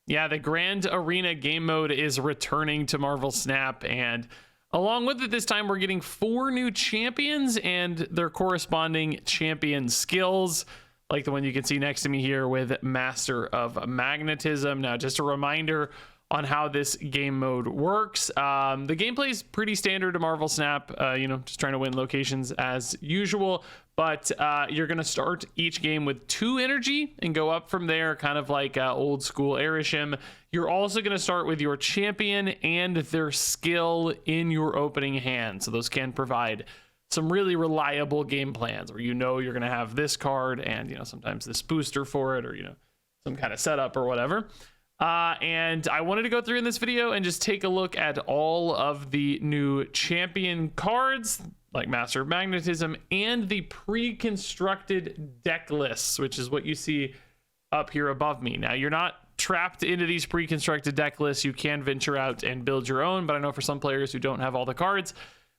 Yeah, the Grand Arena game mode is returning to Marvel Snap, and along with it this time we're getting 4 new champions and their corresponding champion skills, like the one you can see next to me here with Master of Magnetism. Now, just a reminder on how this game mode works. The gameplay is pretty standard to Marvel Snap, just trying to win locations as usual, but you're going to start each game with 2 energy and go up from there, kind of like old school Arachnid. You're also going to start with your champion and their skill in your opening hand, so those can provide some really reliable game plans where you're going to have this card and sometimes this booster for it, or some kind of setup or whatever. And I wanted to go through in this video and just take a look at all of the new champion cards, like Master of Magnetism, and the pre-constructed deck lists, which is what you see up here above me. Now, you're not trapped into these pre-constructed deck lists. You can venture out and build your own, but I know for some players who don't have all the cards,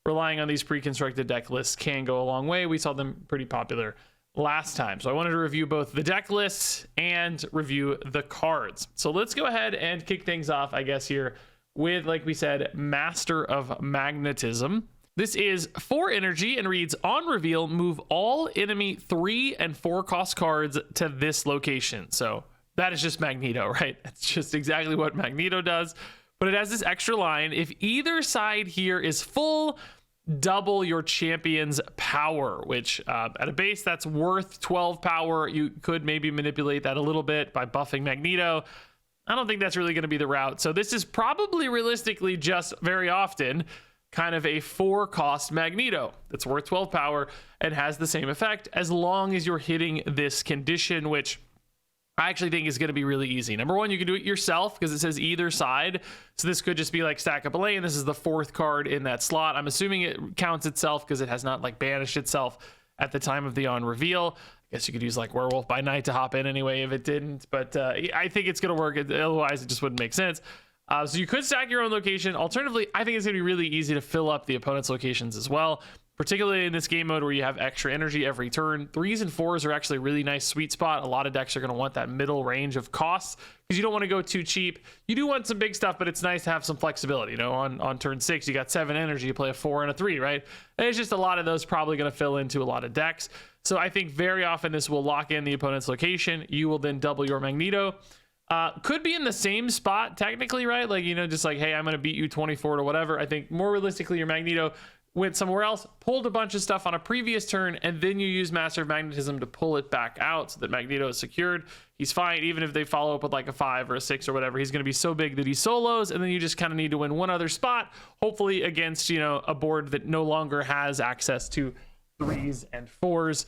relying on these pre-constructed deck lists can go a long way. We saw them pretty popular last time. So I wanted to review both the deck lists and review the cards. So let's go ahead and kick things off, I guess, here with, like we said, Master of Magnetism. This is 4 energy and reads, on reveal, move all enemy 3 and 4 cost cards to this location. So that is just Magneto, right? It's just exactly what Magneto does. But it has this extra line. If either side here is full, double your champion's power, which at a base that's worth 12 power. You could maybe manipulate that a little bit by buffing Magneto. I don't think that's really going to be the route. So this is probably realistically just very often kind of a 4-cost Magneto that's worth 12 power and has the same effect as long as you're hitting this condition, which I actually think is going to be really easy. Number one, you can do it yourself because it says either side. So this could just be like stack up a lane. This is the 4th card in that slot. I'm assuming it counts itself because it has not like banished itself at the time of the on reveal. I guess you could use like Werewolf by Night to hop in anyway if it didn't, but I think it's going to work. Otherwise, it just wouldn't make sense. So you could stack your own location. Alternatively, I think it's going to be really easy to fill up the opponent's locations as well, particularly in this game mode where you have extra energy every turn. 3s and 4s are actually a really nice sweet spot. A lot of decks are going to want that middle range of costs because you don't want to go too cheap. You do want some big stuff, but it's nice to have some flexibility. On turn 6, you got 7 energy, you play a 4 and a 3, right? And it's just a lot of those probably going to fill into a lot of decks. So I think very often this will lock in the opponent's location. You will then double your Magneto. Could be in the same spot technically, right? Like, just like, hey, I'm going to beat you 24 to whatever. I think more realistically, your Magneto went somewhere else, pulled a bunch of stuff on a previous turn, and then you use Master of Magnetism to pull it back out so that Magneto is secured. He's fine, even if they follow up with like a 5 or a 6 or whatever. He's going to be so big that he solos, and then you just kind of need to win one other spot, hopefully against, a board that no longer has access to 3s and 4s.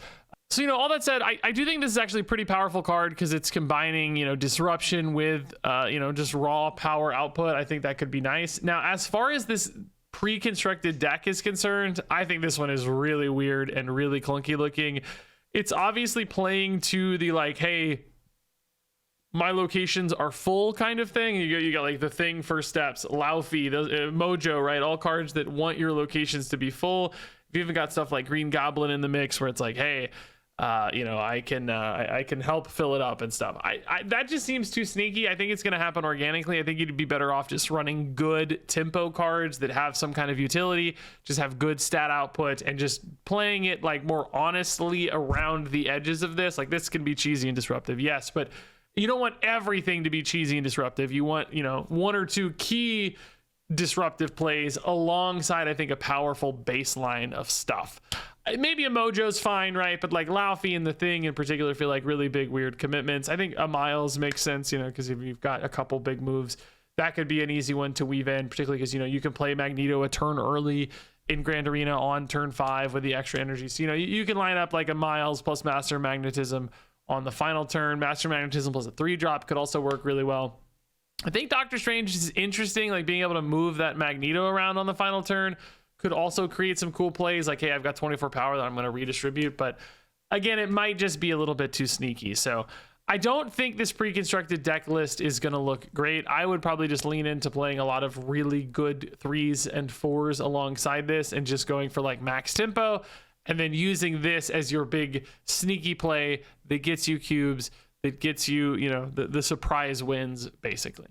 So, all that said, I do think this is actually a pretty powerful card because it's combining, disruption with, just raw power output. I think that could be nice. Now, as far as this pre-constructed deck is concerned, I think this one is really weird and really clunky looking. It's obviously playing to the like, hey, my locations are full kind of thing. You got like the Thing, First Steps, Laufey, those, Mojo, right? All cards that want your locations to be full. If you even got stuff like Green Goblin in the mix where it's like, hey, I can help fill it up and stuff. That just seems too sneaky. I think it's going to happen organically. I think you'd be better off just running good tempo cards that have some kind of utility, just have good stat output, and just playing it like more honestly around the edges of this. Like, this can be cheesy and disruptive, yes, but you don't want everything to be cheesy and disruptive. You want, 1 or 2 key disruptive plays alongside, I think, a powerful baseline of stuff. Maybe a Mojo's fine, right? But like Laufey and the Thing in particular feel like really big, weird commitments. I think a Miles makes sense, because if you've got a couple big moves, that could be an easy one to weave in, particularly because, you can play Magneto a turn early in Grand Arena on turn 5 with the extra energy. So, you can line up like a Miles plus Master Magnetism on the final turn. Master Magnetism plus a 3-drop could also work really well. I think Doctor Strange is interesting, like being able to move that Magneto around on the final turn could also create some cool plays like, hey, I've got 24 power that I'm going to redistribute. But again, it might just be a little bit too sneaky. So I don't think this pre-constructed deck list is going to look great. I would probably just lean into playing a lot of really good 3s and 4s alongside this and just going for like max tempo and then using this as your big sneaky play that gets you cubes, that gets you, you know, the surprise wins, basically.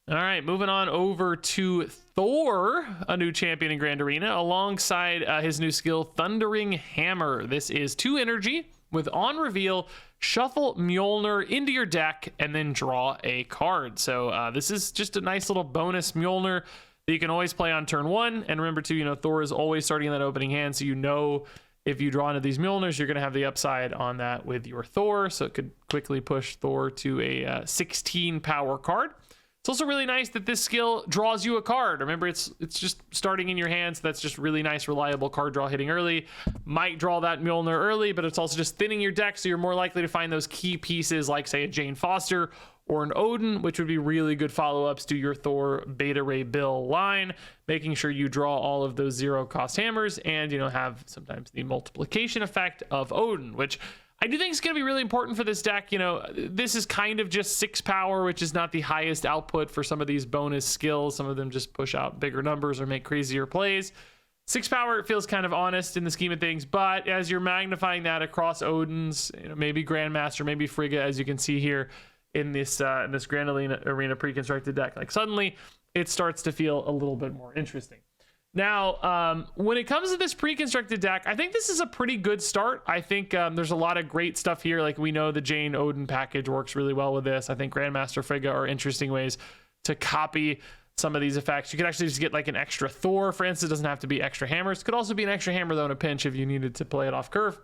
All right, moving on over to Thor, a new champion in Grand Arena, alongside his new skill, Thundering Hammer. This is 2 energy with on reveal, shuffle Mjolnir into your deck and then draw a card. So this is just a nice little bonus Mjolnir that you can always play on turn 1. And remember too, you know, Thor is always starting in that opening hand, so you know if you draw into these Mjolnirs, you're going to have the upside on that with your Thor. So it could quickly push Thor to a 16 power card. It's also really nice that this skill draws you a card. Remember, it's just starting in your hands. So that's just really nice, reliable card draw hitting early. Might draw that Mjolnir early, but it's also just thinning your deck, so you're more likely to find those key pieces like, say, a Jane Foster or an Odin, which would be really good follow-ups to your Thor Beta Ray Bill line, making sure you draw all of those 0-cost hammers and, you know, have sometimes the multiplication effect of Odin, which I do think it's going to be really important for this deck. You know, this is kind of just 6 power, which is not the highest output for some of these bonus skills. Some of them just push out bigger numbers or make crazier plays. 6 power, it feels kind of honest in the scheme of things, but as you're magnifying that across Odins, you know, maybe Grandmaster, maybe Frigga, as you can see here in this Grand Arena pre-constructed deck, like suddenly it starts to feel a little bit more interesting. Now, when it comes to this pre-constructed deck, I think this is a pretty good start. I think there's a lot of great stuff here. Like, we know the Jane Odin package works really well with this. I think Grandmaster Frigga are interesting ways to copy some of these effects. You could actually just get like an extra Thor, for instance. It doesn't have to be extra hammers. It could also be an extra hammer, though, in a pinch if you needed to play it off curve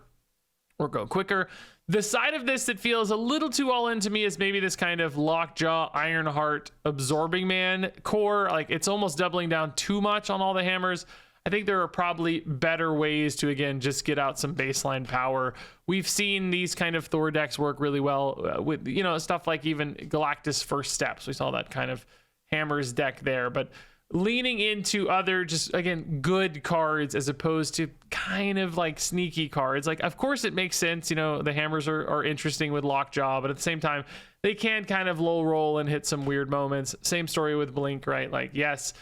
or go quicker. The side of this that feels a little too all in to me is maybe this kind of Lockjaw, Ironheart, Absorbing Man core. Like, it's almost doubling down too much on all the hammers. I think there are probably better ways to, again, just get out some baseline power. We've seen these kind of Thor decks work really well with, you know, stuff like even Galactus First Steps. We saw that kind of hammers deck there, but leaning into other just, again, good cards as opposed to kind of like sneaky cards. Like, of course it makes sense, you know, the hammers are interesting with Lockjaw, but at the same time they can kind of low roll and hit some weird moments. Same story with Blink, right? Like, yes,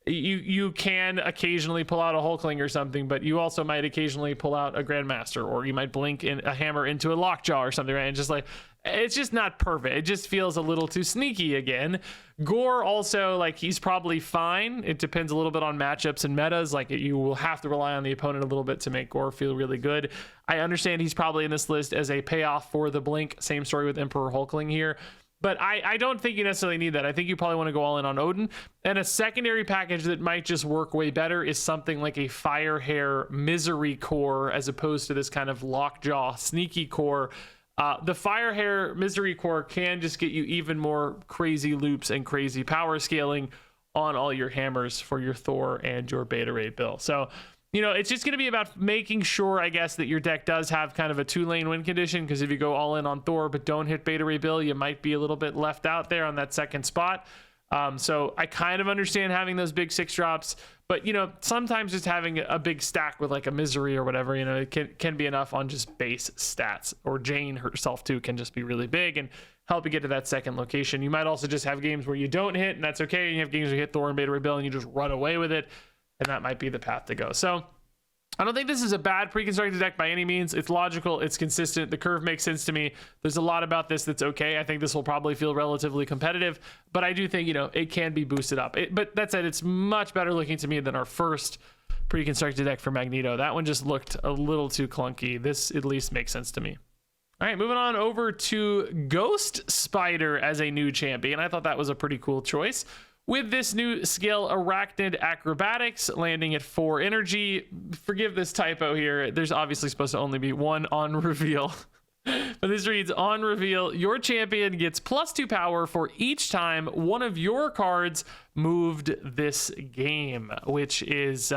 you can occasionally pull out a Hulkling or something, but you also might occasionally pull out a Grandmaster, or you might blink in a hammer into a Lockjaw or something, right? And just like, it's just not perfect. It just feels a little too sneaky again. Gore also, like, he's probably fine. It depends a little bit on matchups and metas. Like, you will have to rely on the opponent a little bit to make Gore feel really good. I understand he's probably in this list as a payoff for the Blink. Same story with Emperor Hulkling here. But I don't think you necessarily need that. I think you probably want to go all in on Odin. And a secondary package that might just work way better is something like a Firehair Misery core as opposed to this kind of Lockjaw sneaky core. The Firehair Misery core can just get you even more crazy loops and crazy power scaling on all your hammers for your Thor and your Beta Ray Bill. So, you know, it's just going to be about making sure, I guess, that your deck does have kind of a 2-lane win condition, because if you go all in on Thor but don't hit Beta Ray Bill, you might be a little bit left out there on that second spot. So I kind of understand having those big 6 drops, but, you know, sometimes just having a big stack with like a Misery or whatever, you know, it can be enough on just base stats. Or Jane herself too can just be really big and help you get to that second location. You might also just have games where you don't hit, and that's okay. And you have games where you hit Thor and Beta Ray Bill and you just run away with it, and that might be the path to go. So I don't think this is a bad pre-constructed deck by any means. It's logical, it's consistent, the curve makes sense to me. There's a lot about this that's okay. I think this will probably feel relatively competitive, but I do think, you know, it can be boosted up. But that said, it's much better looking to me than our first pre-constructed deck for Magneto. That one just looked a little too clunky. This at least makes sense to me. All right, moving on over to Ghost Spider as a new champion. I thought that was a pretty cool choice. With this new skill, Arachnid Acrobatics, landing at 4 energy. Forgive this typo here. There's obviously supposed to only be 1 on reveal. But this reads, on reveal, your champion gets +2 power for each time one of your cards moved this game, which is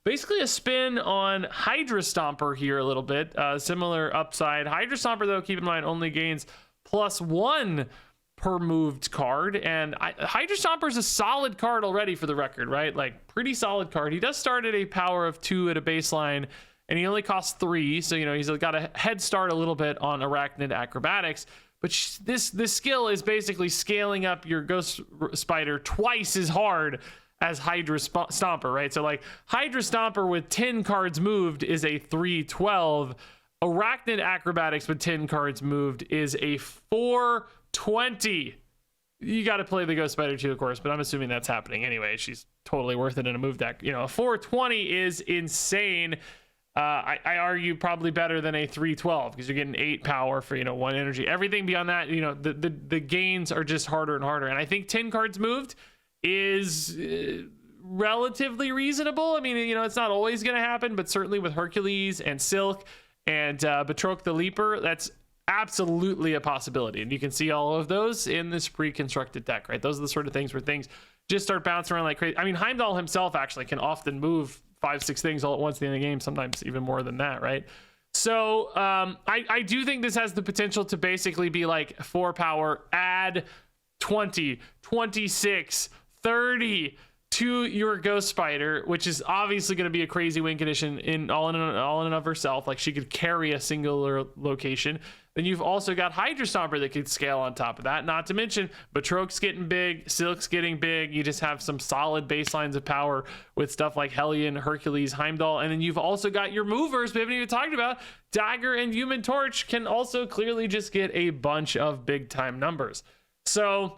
basically a spin on Hydra Stomper here a little bit. Similar upside. Hydra Stomper, though, keep in mind, only gains +1 per moved card, and Hydra Stomper is a solid card already, for the record, right? Like, pretty solid card. He does start at a power of 2 at a baseline, and he only costs 3, so, you know, he's got a head start a little bit on Arachnid Acrobatics. But this skill is basically scaling up your Ghost Spider twice as hard as Hydra Stomper, right? So, like, Hydra Stomper with 10 cards moved is a 312. Arachnid Acrobatics with 10 cards moved is a 420. You got to play the Ghost Spider too, of course, but I'm assuming that's happening anyway. She's totally worth it in a move deck. You know, a 420 is insane. I argue probably better than a 312 because you're getting 8 power for, you know, 1 energy. Everything beyond that, you know, the gains are just harder and harder. And I think 10 cards moved is relatively reasonable. I mean, you know, it's not always going to happen, but certainly with Hercules and Silk and Betrok the Leaper, that's absolutely a possibility. And you can see all of those in this pre-constructed deck, right? Those are the sort of things where things just start bouncing around like crazy. I mean, Heimdall himself actually can often move 5-6 things all at once at the end of the game, sometimes even more than that, right? So I do think this has the potential to basically be like 4 power, add 20, 26, 30 to your Ghost Spider, which is obviously going to be a crazy win condition in all in and of herself. Like she could carry a singular location. Then you've also got Hydra Stomper that could scale on top of that. Not to mention Betrok's getting big, Silk's getting big. You just have some solid baselines of power with stuff like Hellion, Hercules, Heimdall. And then you've also got your movers we haven't even talked about. Dagger and Human Torch can also clearly just get a bunch of big time numbers. So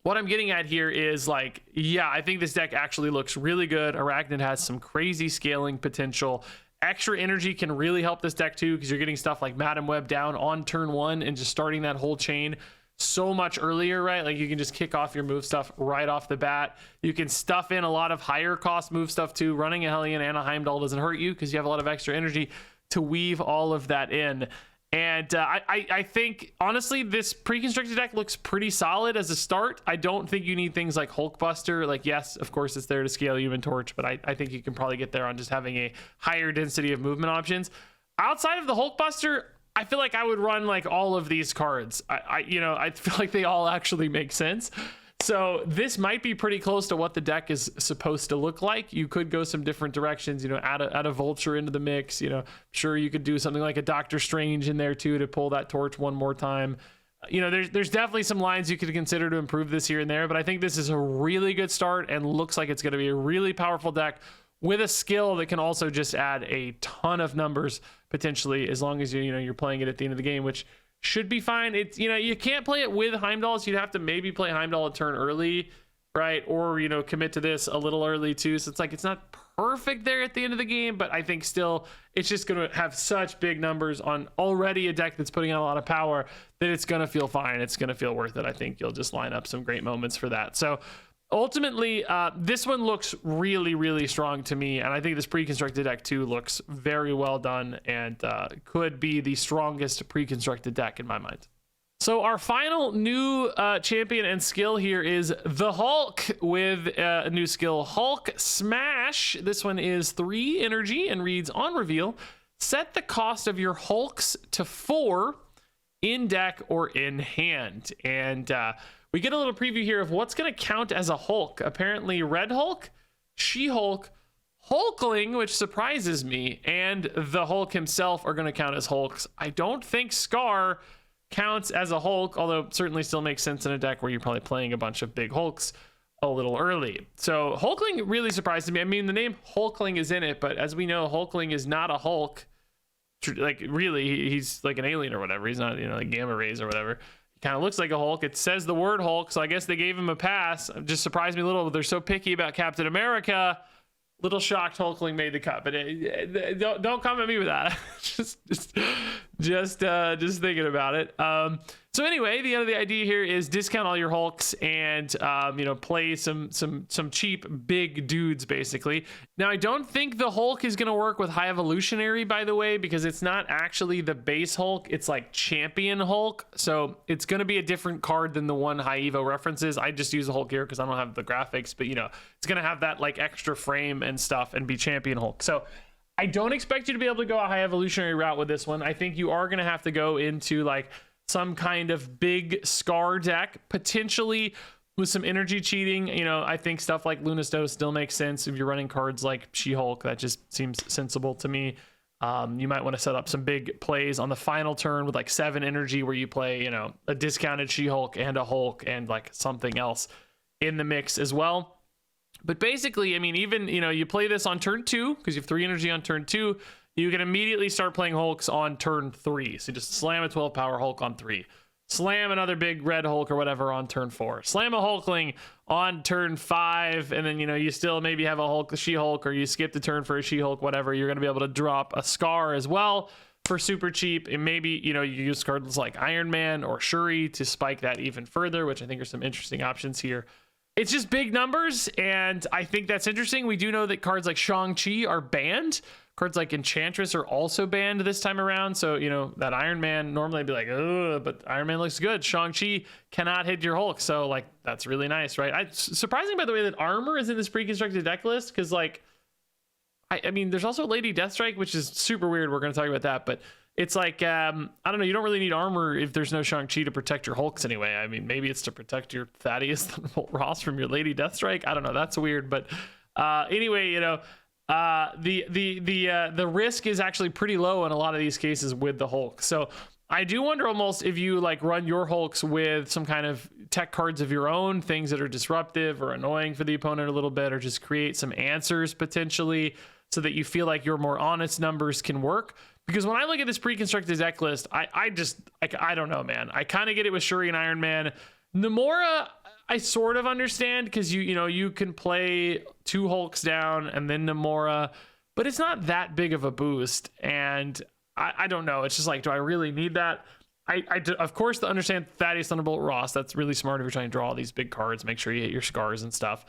what I'm getting at here is like, yeah, I think this deck actually looks really good. Arachnid has some crazy scaling potential. Extra energy can really help this deck too, because you're getting stuff like Madam Web down on turn 1 and just starting that whole chain so much earlier, right? Like you can just kick off your move stuff right off the bat. You can stuff in a lot of higher cost move stuff too. Running a Hellion and a Heimdall doesn't hurt you because you have a lot of extra energy to weave all of that in. And I think, honestly, this pre-constructed deck looks pretty solid as a start. I don't think you need things like Hulkbuster. Like, yes, of course, it's there to scale Human Torch, but I think you can probably get there on just having a higher density of movement options. Outside of the Hulkbuster, I feel like I would run, like, all of these cards. I feel like they all actually make sense. So this might be pretty close to what the deck is supposed to look like. You could go some different directions, you know, add a Vulture into the mix, you know, sure you could do something like a Doctor Strange in there too to pull that torch one more time. You know, there's definitely some lines you could consider to improve this here and there, but I think this is a really good start and looks like it's going to be a really powerful deck with a skill that can also just add a ton of numbers potentially, as long as you're playing it at the end of the game, which should be fine. It's, you know, you can't play it with Heimdall, so you'd have to maybe play Heimdall a turn early, right? Or, you know, commit to this a little early too. So it's like, it's not perfect there at the end of the game, but I think still it's just going to have such big numbers on already a deck that's putting out a lot of power that it's going to feel fine. It's going to feel worth it. I think you'll just line up some great moments for that. So ultimately, this one looks really, really strong to me, and I think this pre-constructed deck too looks very well done and could be the strongest pre-constructed deck in my mind. So our final new champion and skill here is the Hulk with a new skill, Hulk Smash. This one is 3 energy and reads on reveal, set the cost of your Hulks to 4 in deck or in hand. And we get a little preview here of what's going to count as a Hulk. Apparently Red Hulk, She-Hulk, Hulkling, which surprises me, and the Hulk himself are going to count as Hulks. I don't think Scar counts as a Hulk, although it certainly still makes sense in a deck where you're probably playing a bunch of big Hulks a little early. So Hulkling really surprises me. I mean, the name Hulkling is in it, but as we know, Hulkling is not a Hulk. Like, really, he's like an alien or whatever. He's not, like gamma rays or whatever. Kind of looks like a Hulk. It says the word Hulk, so I guess they gave him a pass. It just surprised me a little. They're so picky about Captain America. Little shocked Hulkling made the cut, but don't come at me with that. just thinking about it. So anyway, the end of the idea here is discount all your Hulks and play some cheap big dudes basically. Now I don't think the Hulk is gonna work with High Evolutionary, by the way, because it's not actually the base Hulk. It's like Champion Hulk, so it's gonna be a different card than the one High Evo references. I just use the Hulk here because I don't have the graphics, but it's gonna have that like extra frame and stuff and be Champion Hulk. So I don't expect you to be able to go a High Evolutionary route with this one. I think you are gonna have to go into like some kind of big Scar deck, potentially with some energy cheating. I think stuff like Lunasto still makes sense if you're running cards like She-Hulk. That just seems sensible to me. You might want to set up some big plays on the final turn with like 7 energy where you play, a discounted She-Hulk and a Hulk and like something else in the mix as well. But basically, I mean, even, you play this on turn 2 because you have 3 energy on turn 2. you can immediately start playing Hulks on turn 3. So just slam a 12 power Hulk on 3. Slam another big red Hulk or whatever on turn 4. Slam a Hulkling on turn 5, and then, you know, you still maybe have a Hulk, a She-Hulk, or you skip the turn for a She-Hulk, whatever. You're going to be able to drop a Scar as well for super cheap, and maybe, you know, you use cards like Iron Man or Shuri to spike that even further, which I think are some interesting options here. It's just big numbers, and I think that's interesting. We do know that cards like Shang-Chi are banned. Cards like Enchantress are also banned this time around. So, you know, that Iron Man, normally I'd be like, ugh, but Iron Man looks good. Shang-Chi cannot hit your Hulk. So, like, that's really nice, right? Surprising, by the way, that Armor is in this pre-constructed deck list, because, like, I mean, there's also Lady Deathstrike, which is super weird. We're going to talk about that, but it's like, I don't know, you don't really need Armor if there's no Shang-Chi to protect your Hulks anyway. I mean, maybe it's to protect your Thaddeus Thunderbolt Ross from your Lady Deathstrike. I don't know. That's weird, but anyway, you know, the risk is actually pretty low in a lot of these cases with the Hulk. So I do wonder almost if you like run your Hulks with some kind of tech cards of your own, things that are disruptive or annoying for the opponent a little bit, or just create some answers potentially so that you feel like your more honest numbers can work. Because when I look at this pre-constructed deck list, I don't know, man. I kind of get it with Shuri and Iron Man. Namora, I sort of understand, because you can play 2 Hulks down and then Namora, but it's not that big of a boost. And I don't know. It's just like, do I really need that? Of course, to understand Thaddeus Thunderbolt Ross, that's really smart if you're trying to draw all these big cards, make sure you hit your Scars and stuff.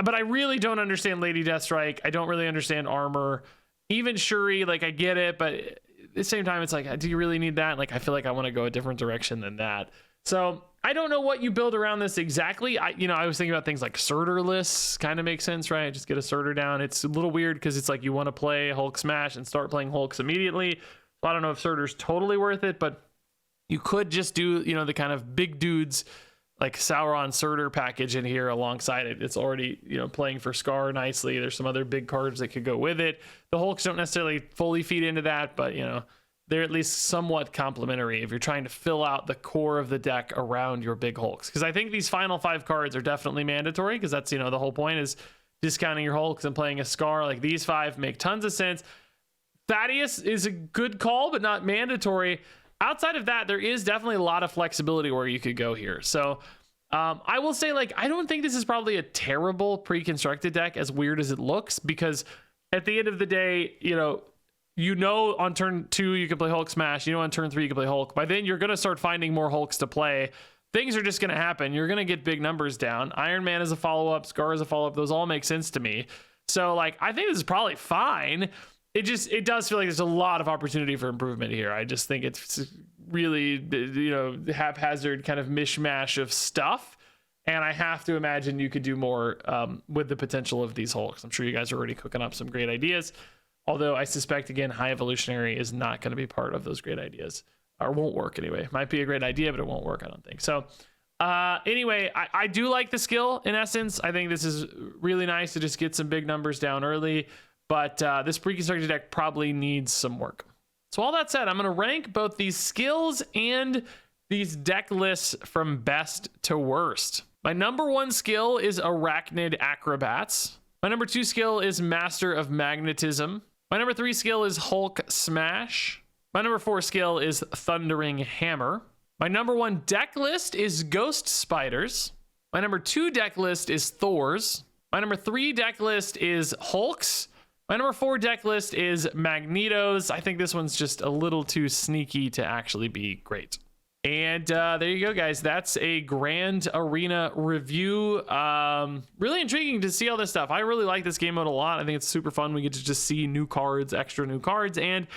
But I really don't understand Lady Deathstrike. I don't really understand Armor. Even Shuri, like, I get it, but at the same time, it's like, do you really need that? Like, I feel like I want to go a different direction than that. So I don't know what you build around this exactly. I was thinking about things like Surtur lists kind of make sense, right? Just get a Surtur down. It's a little weird because it's like you want to play Hulk Smash and start playing Hulks immediately. So I don't know if Surtur's totally worth it, but you could just do, the kind of big dudes like Sauron Surtur package in here alongside it. It's already, playing for Scar nicely. There's some other big cards that could go with it. The Hulks don't necessarily fully feed into that, but, they're at least somewhat complementary if you're trying to fill out the core of the deck around your big Hulks. Because I think these final 5 cards are definitely mandatory, because that's, the whole point is discounting your Hulks and playing a Scar. Like, these 5 make tons of sense. Thaddeus is a good call, but not mandatory. Outside of that, there is definitely a lot of flexibility where you could go here. So I will say, like, I don't think this is probably a terrible pre-constructed deck, as weird as it looks, because at the end of the day, on turn 2 you can play Hulk Smash, on turn 3 you can play Hulk. By then you're going to start finding more Hulks to play. Things are just going to happen. You're going to get big numbers down. Iron Man is a follow-up, Scar is a follow-up. Those all make sense to me. So, like, I think this is probably fine. It does feel like there's a lot of opportunity for improvement here. I just think it's really, haphazard kind of mishmash of stuff. And I have to imagine you could do more with the potential of these Hulks. I'm sure you guys are already cooking up some great ideas. Although I suspect, again, High Evolutionary is not going to be part of those great ideas. Or won't work anyway. Might be a great idea, but it won't work, I don't think. So anyway, I do like the skill in essence. I think this is really nice to just get some big numbers down early. But this pre-constructed deck probably needs some work. So all that said, I'm going to rank both these skills and these deck lists from best to worst. My number 1 skill is Arachnid Acrobats. My number 2 skill is Master of Magnetism. My number 3 skill is Hulk Smash. My number 4 skill is Thundering Hammer. My number 1 deck list is Ghost Spiders. My number 2 deck list is Thors. My number 3 deck list is Hulks. My number 4 deck list is Magnetos. I think this one's just a little too sneaky to actually be great. And there you go, guys. That's a Grand Arena review. Really intriguing to see all this stuff. I really like this game mode a lot. I think it's super fun. We get to just see new cards, extra new cards, and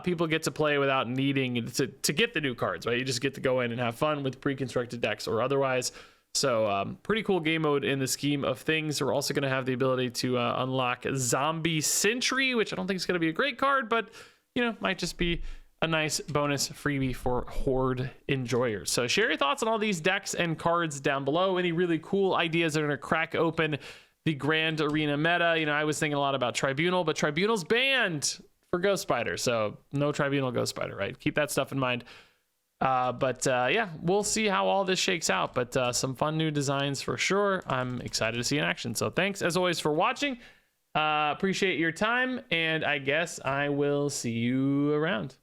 people get to play without needing to get the new cards, right? You just get to go in and have fun with pre-constructed decks or otherwise. So pretty cool game mode in the scheme of things. We're also going to have the ability to unlock Zombie Sentry, which I don't think is going to be a great card, but, might just be a nice bonus freebie for Horde enjoyers. So share your thoughts on all these decks and cards down below. Any really cool ideas that are going to crack open the Grand Arena meta. I was thinking a lot about Tribunal, but Tribunal's banned for Ghost Spider. So no Tribunal Ghost Spider, right? Keep that stuff in mind. Yeah, we'll see how all this shakes out, but some fun new designs for sure. I'm excited to see in action. So thanks as always for watching. Appreciate your time, and I guess I will see you around.